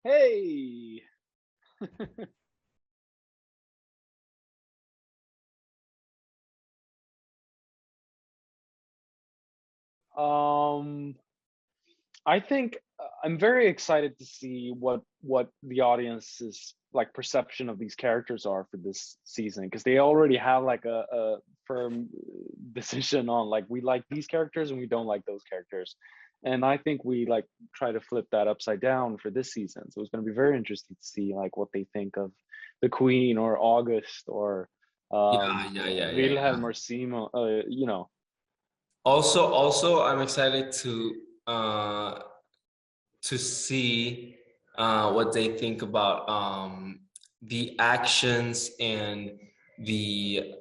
Hey. Um, I think I'm very excited to see what the audience's like perception of these characters are for this season because they already have like a firm decision on like we like these characters and we don't like those characters. And I think we like try to flip that upside down for this season. So it's going to be very interesting to see like what they think of the Queen or August or Yeah, yeah, yeah, yeah, yeah. Wilhelm or Simo, Also, I'm excited to see what they think about the actions and the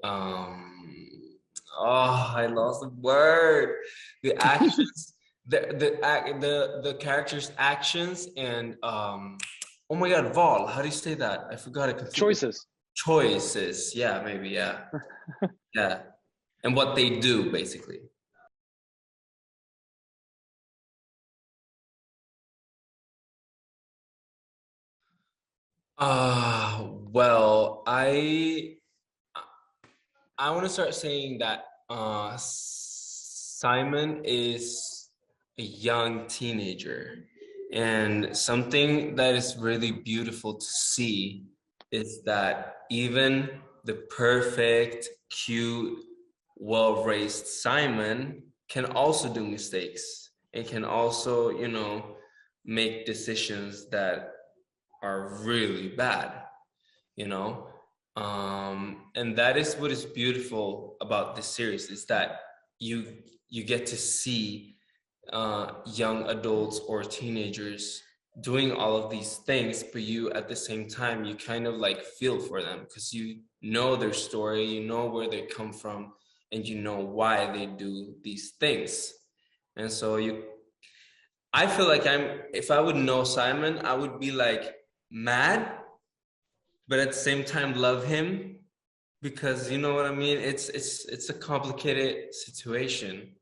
I lost the word. The actions, the characters' actions and oh my God, Vol, how do you say that? I forgot it completely. choices. Choices, yeah, maybe, yeah, yeah, and what they do basically. Well, I want to start saying that Simon is a young teenager, and something that is really beautiful to see is that even the perfect, cute, well-raised Simon can also do mistakes and can also, make decisions that are really bad, you know. And that is what is beautiful about this series is that you you get to see young adults or teenagers doing all of these things, but you at the same time you kind of like feel for them because you know their story, you know where they come from, and you know why they do these things. And so I feel like if I would know Simon, I would be like mad, but at the same time love him because you know what I mean. It's a complicated situation.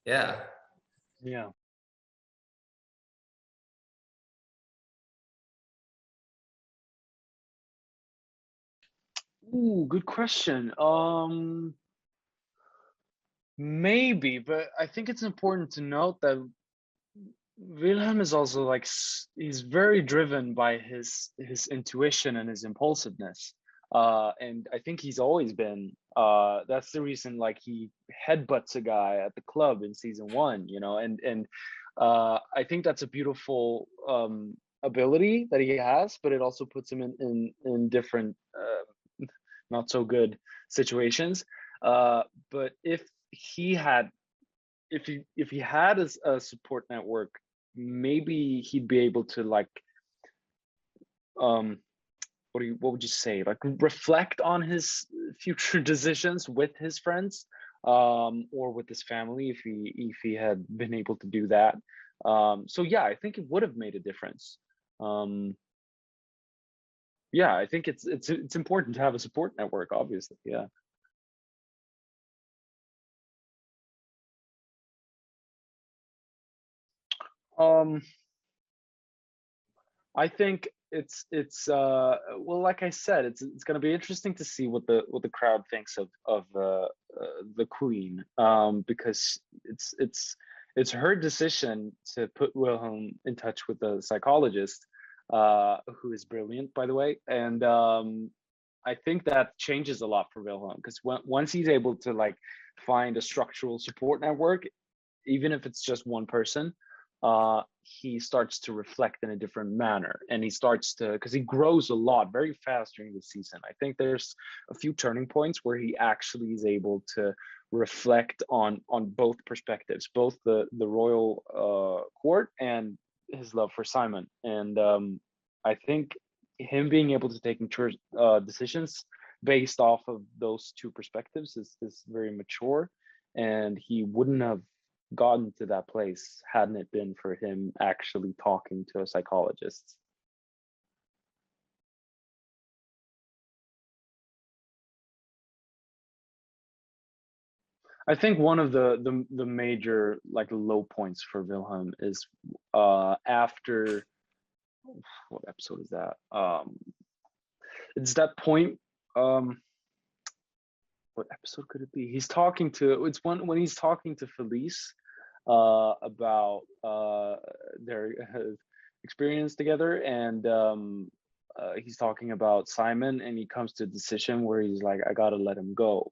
Yeah. Yeah. Ooh, good question. Maybe, but I think it's important to note that Wilhelm is also like he's very driven by his intuition and his impulsiveness. And I think he's always been. That's the reason like he headbutts a guy at the club in season one, and I think that's a beautiful ability that he has, but it also puts him in different not so good situations. But he had if he had a support network, maybe he'd be able to like um what would you say, like reflect on his future decisions with his friends or with his family if he had been able to do that. So yeah, I think it would have made a difference. um yeah, I think it's important to have a support network, obviously. Yeah. um I think well, like I said, it's going to be interesting to see what the crowd thinks the Queen, because it's her decision to put Wilhelm in touch with a psychologist, who is brilliant, by the way. And I think that changes a lot for Wilhelm because once he's able to like find a structural support network, even if it's just one person, he starts to reflect in a different manner, and he starts to, because he grows a lot very fast during the season. I think there's a few turning points where he actually is able to reflect on both perspectives, both the royal court and his love for Simon. And I think him being able to take mature decisions based off of those two perspectives is very mature, and he wouldn't have gotten to that place hadn't it been for him actually talking to a psychologist. I think one of the major like low points for Wilhelm is after what episode is that? It's that point. What episode could it be? He's talking to. It's when he's talking to Felice about their experience together, and he's talking about Simon, and he comes to a decision where he's like, I gotta let him go.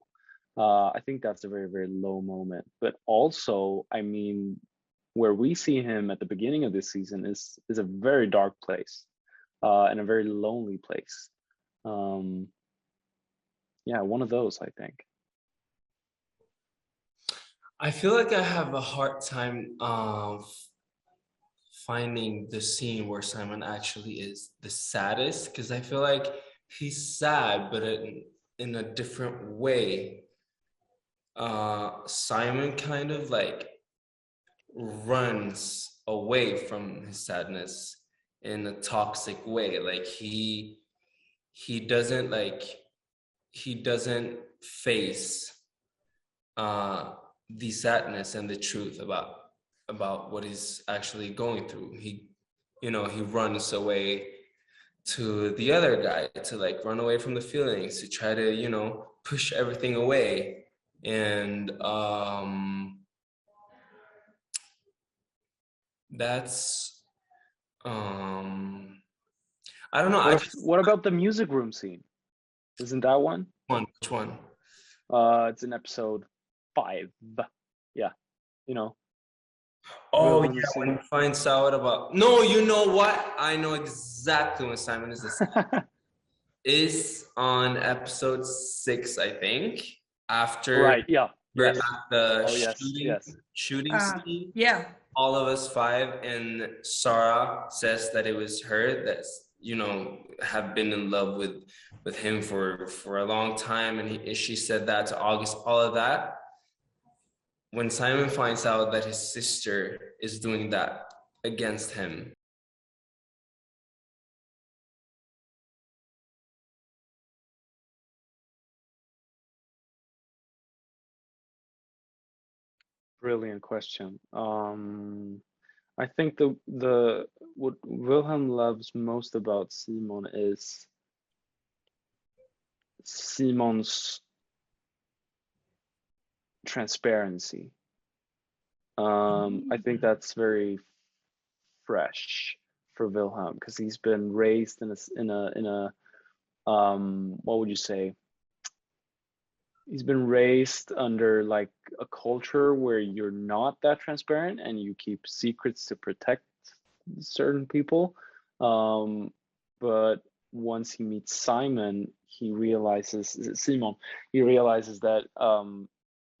I think that's a very, very low moment. But also, I mean, where we see him at the beginning of this season is a very dark place, and a very lonely place. Yeah, one of those, I think. I feel like I have a hard time finding the scene where Simon actually is the saddest, because I feel like he's sad, but in a different way. Simon kind of like runs away from his sadness in a toxic way. Like he doesn't face the sadness and the truth about what he's actually going through. He runs away to the other guy, to like run away from the feelings, to try to, push everything away. And that's I don't know. What about the music room scene? Isn't that one? Which one? It's in episode 5. Yeah, Oh yeah, when he finds out about. No, you know what? I know exactly when Simon is this. Is on episode 6, I think. After right, yeah. we're at the shooting scene. Yeah. All of us 5, and Sarah says that it was her that's have been in love with him for a long time, and she said that to August. All of that. When Simon finds out that his sister is doing that against him. Brilliant question. I think what Wilhelm loves most about Simon is Simon's transparency. I think that's very fresh for Wilhelm, because he's been raised in a what would you say? He's been raised under like a culture where you're not that transparent and you keep secrets to protect certain people. But once he meets Simon, he realizes that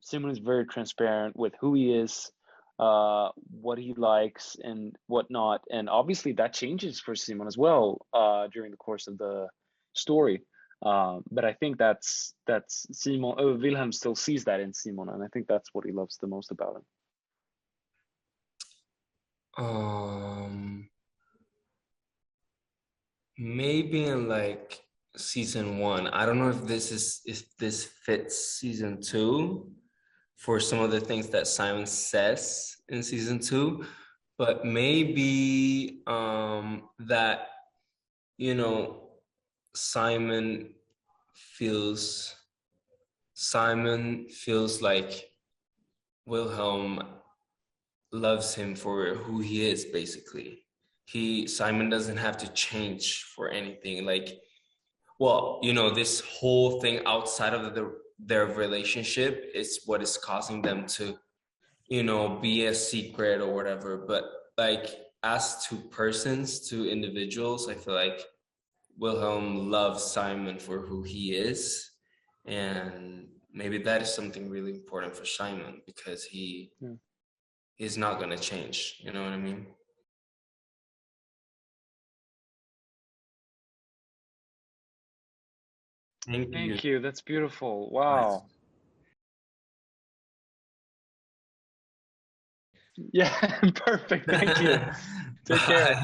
Simon is very transparent with who he is, what he likes and whatnot. And obviously that changes for Simon as well during the course of the story. But I think that's Simon. Wilhelm still sees that in Simon, and I think that's what he loves the most about him. Maybe in like season 1. I don't know if this fits season 2 for some of the things that Simon says in season 2, but maybe that Simon feels like Wilhelm loves him for who he is, basically. Simon doesn't have to change for anything. Like, well, this whole thing outside of their relationship is what is causing them to, be a secret or whatever. But like, as to persons, to individuals, I feel like Wilhelm loves Simon for who he is, and maybe that is something really important for Simon, because he is not going to change. You know what I mean? Thank you. That's beautiful. Wow. Yeah, perfect. Thank you. Take care.